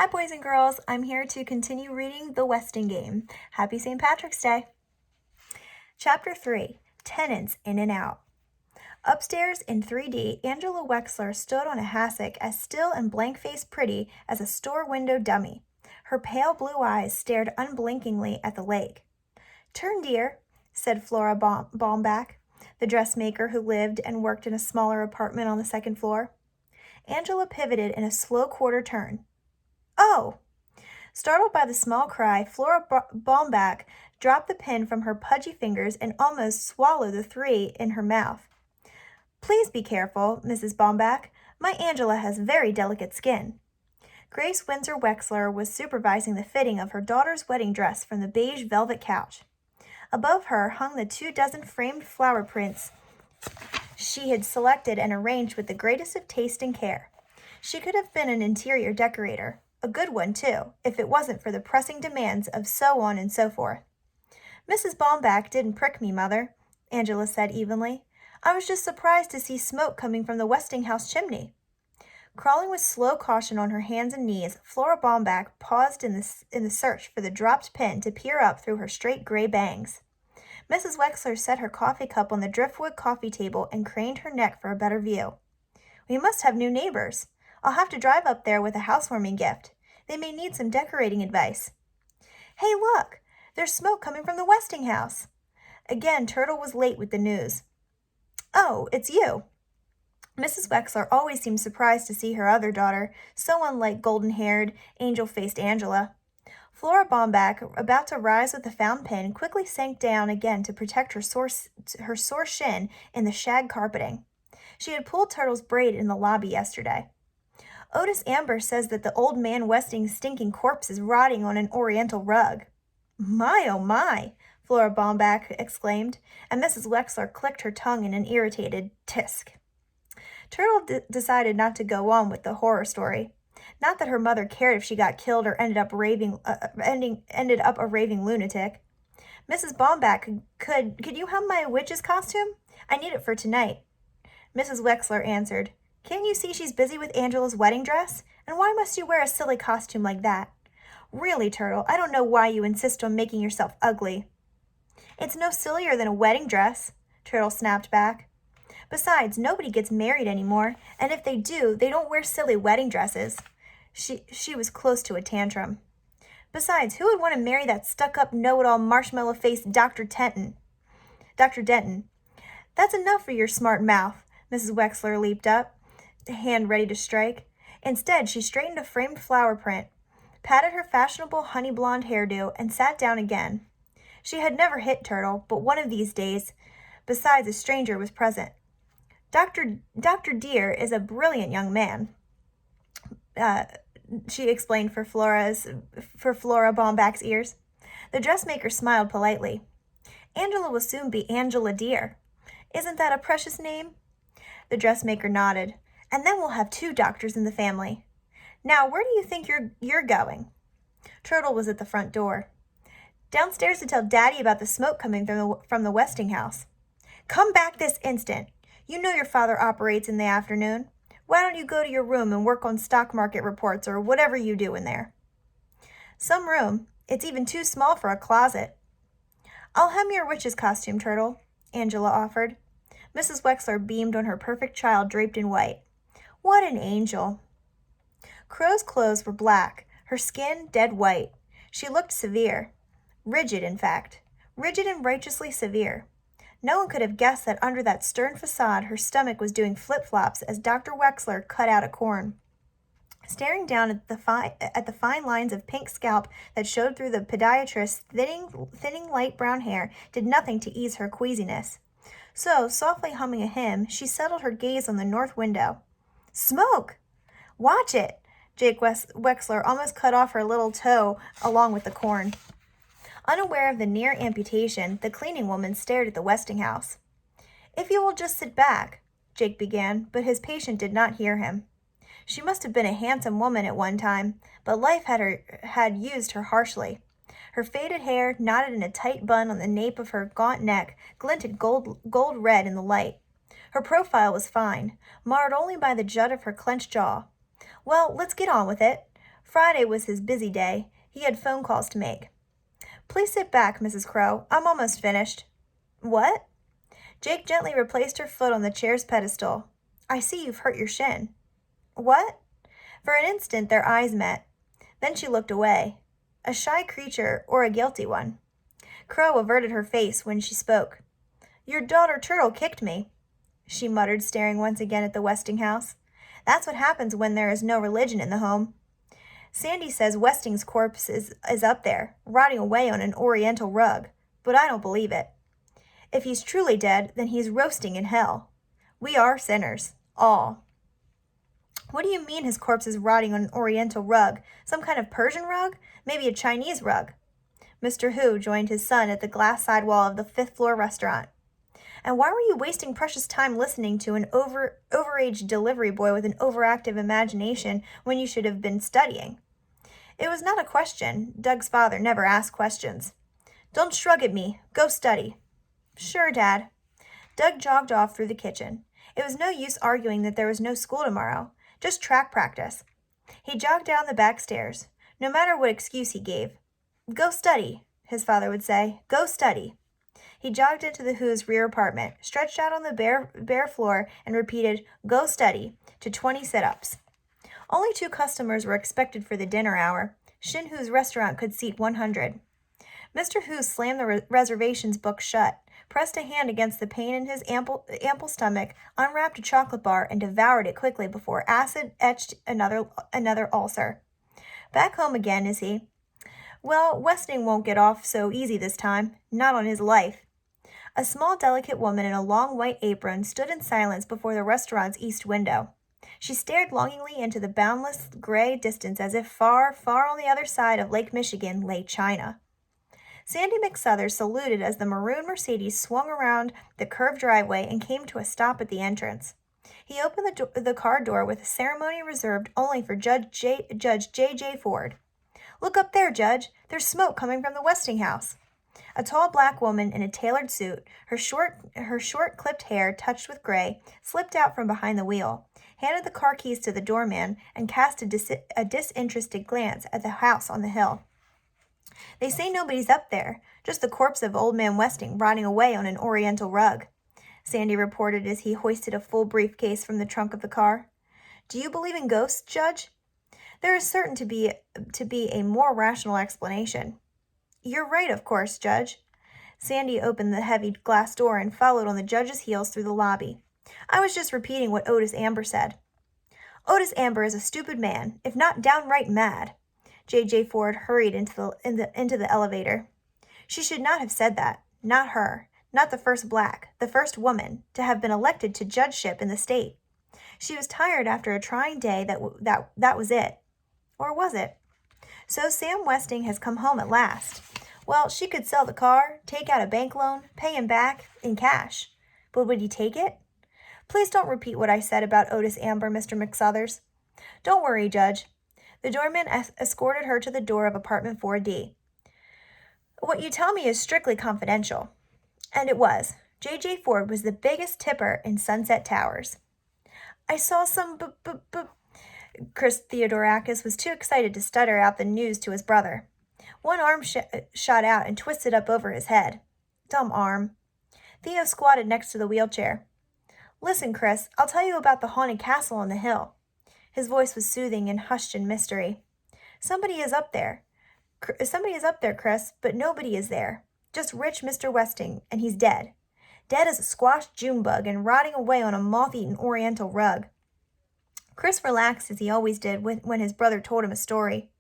Hi, boys and girls. I'm here to continue reading The Westing Game. Happy St. Patrick's Day. Chapter 3, Tenants In and Out. Upstairs in 3D, Angela Wexler stood on a hassock as still and blank-faced pretty as a store window dummy. Her pale blue eyes stared unblinkingly at the lake. "Turn, dear," said Flora Baumbach, the dressmaker who lived and worked in a smaller apartment on the second floor. Angela pivoted in a slow quarter turn. "Oh!" Startled by the small cry, Flora Baumbach dropped the pen from her pudgy fingers and almost swallowed the 3 in her mouth. "Please be careful, Mrs. Baumbach. My Angela has very delicate skin." Grace Windsor Wexler was supervising the fitting of her daughter's wedding dress from the beige velvet couch. Above her hung the 24 framed flower prints she had selected and arranged with the greatest of taste and care. She could have been an interior decorator. A good one, too, if it wasn't for the pressing demands of so on and so forth. "Mrs. Baumbach didn't prick me, Mother," Angela said evenly. "I was just surprised to see smoke coming from the Westinghouse chimney." Crawling with slow caution on her hands and knees, Flora Baumbach paused in the search for the dropped pin to peer up through her straight gray bangs. Mrs. Wexler set her coffee cup on the driftwood coffee table and craned her neck for a better view. "We must have new neighbors. I'll have to drive up there with a housewarming gift. They may need some decorating advice." "Hey, look! There's smoke coming from the Westinghouse." Again, Turtle was late with the news. "Oh, it's you." Mrs. Wexler always seemed surprised to see her other daughter, so unlike golden-haired, angel-faced Angela. Flora Baumbach, about to rise with the found pin, quickly sank down again to protect her sore shin in the shag carpeting. She had pulled Turtle's braid in the lobby yesterday. "Otis Amber says that the old man Westing's stinking corpse is rotting on an oriental rug." "My, oh my!" Flora Baumbach exclaimed, and Mrs. Wexler clicked her tongue in an irritated tisk. Turtle decided not to go on with the horror story. Not that her mother cared if she got killed or ended up a raving lunatic. "Mrs. Baumbach, could you hem my witch's costume? I need it for tonight." Mrs. Wexler answered, "Can't you see she's busy with Angela's wedding dress? And why must you wear a silly costume like that? Really, Turtle, I don't know why you insist on making yourself ugly." "It's no sillier than a wedding dress," Turtle snapped back. "Besides, nobody gets married anymore, and if they do, they don't wear silly wedding dresses." She was close to a tantrum. "Besides, who would want to marry that stuck-up, know-it-all, marshmallow-faced Dr. Denton?" "That's enough for your smart mouth." Mrs. Wexler leaped up, hand ready to strike. Instead, she straightened a framed flower print, patted her fashionable honey blonde hairdo, and sat down again. She had never hit Turtle, but one of these days, besides, a stranger was present. Dr. Deer is a brilliant young man," she explained for Flora Baumbach's ears. The dressmaker smiled politely. "Angela will soon be Angela Deer. Isn't that a precious name?" The dressmaker nodded. "And then we'll have 2 doctors in the family. Now, where do you think you're going?" Turtle was at the front door. "Downstairs to tell Daddy about the smoke coming from the Westinghouse." "Come back this instant. You know your father operates in the afternoon. Why don't you go to your room and work on stock market reports or whatever you do in there?" "Some room. It's even too small for a closet." "I'll hem your witch's costume, Turtle," Angela offered. Mrs. Wexler beamed on her perfect child draped in white. "What an angel." Crow's clothes were black, her skin dead white. She looked severe. Rigid, in fact. Rigid and righteously severe. No one could have guessed that under that stern facade her stomach was doing flip-flops as Dr. Wexler cut out a corn. Staring down at the fine lines of pink scalp that showed through the podiatrist's thinning light brown hair did nothing to ease her queasiness. So, softly humming a hymn, she settled her gaze on the north window. "Smoke! Watch it!" Jake Wexler almost cut off her little toe along with the corn. Unaware of the near amputation, the cleaning woman stared at the Westinghouse. "If you will just sit back," Jake began, but his patient did not hear him. She must have been a handsome woman at one time, but life had used her harshly. Her faded hair, knotted in a tight bun on the nape of her gaunt neck, glinted gold red in the light. Her profile was fine, marred only by the jut of her clenched jaw. "Well, let's get on with it." Friday was his busy day. He had phone calls to make. Please sit back, Mrs. Crow. I'm almost finished. What? Jake gently replaced her foot on the chair's pedestal. I see you've hurt your shin. What? For an instant their eyes met. Then she looked away. A shy creature or a guilty one. Crow averted her face when she spoke. Your daughter Turtle kicked me, she muttered, staring once again at the Westinghouse. That's what happens when there is no religion in the home. Sandy says Westing's corpse is up there, rotting away on an oriental rug, but I don't believe it. If he's truly dead, then he's roasting in hell. We are sinners, all. What do you mean his corpse is rotting on an oriental rug? Some kind of Persian rug? Maybe a Chinese rug? Mr. Hu joined his son at the glass sidewall of the fifth-floor restaurant. And why were you wasting precious time listening to an overaged delivery boy with an overactive imagination when you should have been studying? It was not a question. Doug's father never asked questions. Don't shrug at me. Go study. Sure, Dad. Doug jogged off through the kitchen. It was no use arguing that there was no school tomorrow. Just track practice. He jogged down the back stairs. No matter what excuse he gave. Go study, his father would say. Go study. He jogged into the Who's rear apartment, stretched out on the bare floor, and repeated, Go study, to 20 sit-ups. Only 2 customers were expected for the dinner hour. Shin Hu's restaurant could seat 100. Mr. Hu slammed the reservations book shut, pressed a hand against the pain in his ample stomach, unwrapped a chocolate bar, and devoured it quickly before acid etched another ulcer. Back home again, is he? Well, Westing won't get off so easy this time. Not on his life. A small, delicate woman in a long white apron stood in silence before the restaurant's east window. She stared longingly into the boundless gray distance as if far, far on the other side of Lake Michigan lay China. Sandy McSuthers saluted as the maroon Mercedes swung around the curved driveway and came to a stop at the entrance. He opened the car door with a ceremony reserved only for Judge J.J. Ford. Look up there, Judge. There's smoke coming from the Westinghouse. A tall black woman in a tailored suit, her short clipped hair touched with gray, slipped out from behind the wheel, handed the car keys to the doorman, and cast a disinterested glance at the house on the hill. They say nobody's up there, just the corpse of old man Westing rotting away on an oriental rug, Sandy reported as he hoisted a full briefcase from the trunk of the car. Do you believe in ghosts, Judge? There is certain to be a more rational explanation. You're right, of course, Judge. Sandy opened the heavy glass door and followed on the judge's heels through the lobby. I was just repeating what Otis Amber said. Otis Amber is a stupid man, if not downright mad. J.J. Ford hurried into the elevator. She should not have said that. Not her. Not the first black, the first woman, to have been elected to judgeship in the state. She was tired after a trying day, that was it. Or was it? So Sam Westing has come home at last. Well, she could sell the car, take out a bank loan, pay him back in cash. But would he take it? Please don't repeat what I said about Otis Amber, Mr. McSuthers. Don't worry, Judge. The doorman escorted her to the door of apartment 4D. What you tell me is strictly confidential. And it was. J.J. Ford was the biggest tipper in Sunset Towers. I saw some Chris Theodorakis was too excited to stutter out the news to his brother. One arm shot out and twisted up over his head. Dumb arm. Theo squatted next to the wheelchair. Listen, Chris, I'll tell you about the haunted castle on the hill. His voice was soothing and hushed in mystery. Somebody is up there, Chris, but nobody is there. Just rich Mr. Westing, and he's dead. Dead as a squashed June bug and rotting away on a moth-eaten oriental rug. Chris relaxed as he always did when his brother told him a story.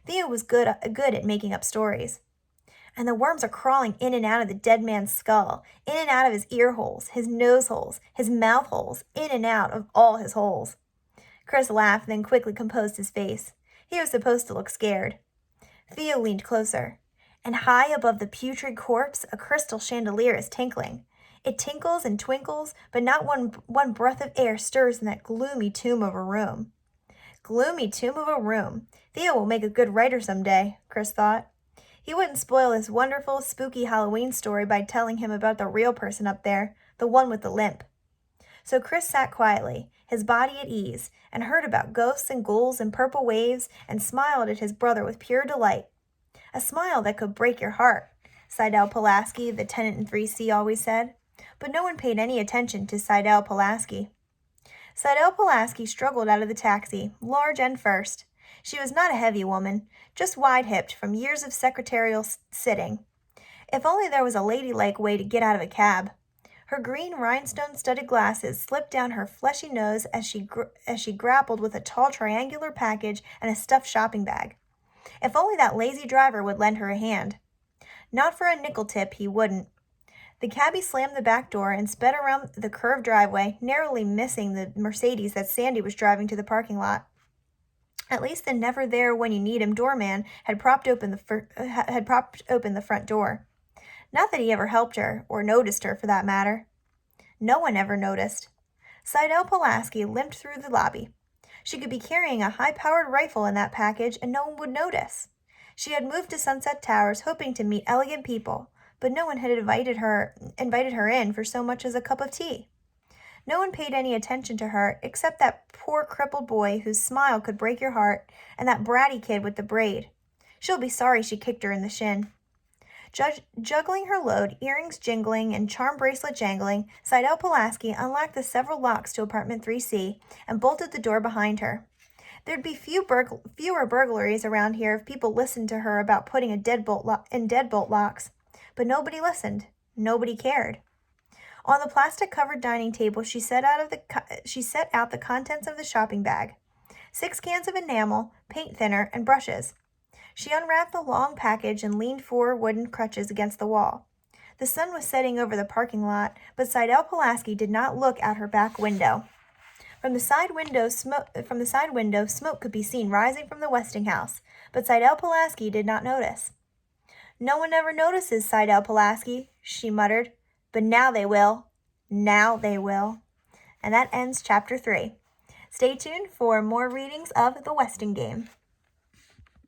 Theo was good at making up stories. And the worms are crawling in and out of the dead man's skull, in and out of his ear holes, his nose holes, his mouth holes, in and out of all his holes. Chris laughed, then quickly composed his face. He was supposed to look scared. Theo leaned closer. And high above the putrid corpse, a crystal chandelier is tinkling. It tinkles and twinkles, but not one breath of air stirs in that gloomy tomb of a room. Gloomy tomb of a room. Theo will make a good writer someday, Chris thought. He wouldn't spoil this wonderful, spooky Halloween story by telling him about the real person up there, the one with the limp. So Chris sat quietly, his body at ease, and heard about ghosts and ghouls and purple waves, and smiled at his brother with pure delight. A smile that could break your heart, Seidel Pulaski, the tenant in 3C, always said. But no one paid any attention to Seidel Pulaski. Seidel Pulaski struggled out of the taxi, large and first. She was not a heavy woman, just wide-hipped from years of secretarial sitting. If only there was a ladylike way to get out of a cab. Her green rhinestone-studded glasses slipped down her fleshy nose as she grappled with a tall triangular package and a stuffed shopping bag. If only that lazy driver would lend her a hand. Not for a nickel tip, he wouldn't. The cabbie slammed the back door and sped around the curved driveway, narrowly missing the Mercedes that Sandy was driving to the parking lot. At least the never-there-when-you-need-him doorman had propped open the front door. Not that he ever helped her, or noticed her, for that matter. No one ever noticed. Seidel Pulaski limped through the lobby. She could be carrying a high-powered rifle in that package, and no one would notice. She had moved to Sunset Towers hoping to meet elegant people, but no one had invited her in for so much as a cup of tea. No one paid any attention to her except that poor crippled boy whose smile could break your heart, and that bratty kid with the braid. She'll be sorry she kicked her in the shin. Juggling her load, earrings jingling and charm bracelet jangling, Seidel Pulaski unlocked the several locks to apartment 3C and bolted the door behind her. There'd be fewer burglaries around here if people listened to her about putting a deadbolt locks, but nobody listened. Nobody cared. On the plastic-covered dining table, she set out the contents of the shopping bag: 6 cans of enamel, paint thinner, and brushes. She unwrapped the long package and leaned 4 wooden crutches against the wall. The sun was setting over the parking lot, but Seidel Pulaski did not look out her back window. From the side window, smoke could be seen rising from the Westinghouse, but Seidel Pulaski did not notice. "No one ever notices, Seidel Pulaski," she muttered. "But now they will. Now they will." And that ends Chapter 3. Stay tuned for more readings of The Westing Game.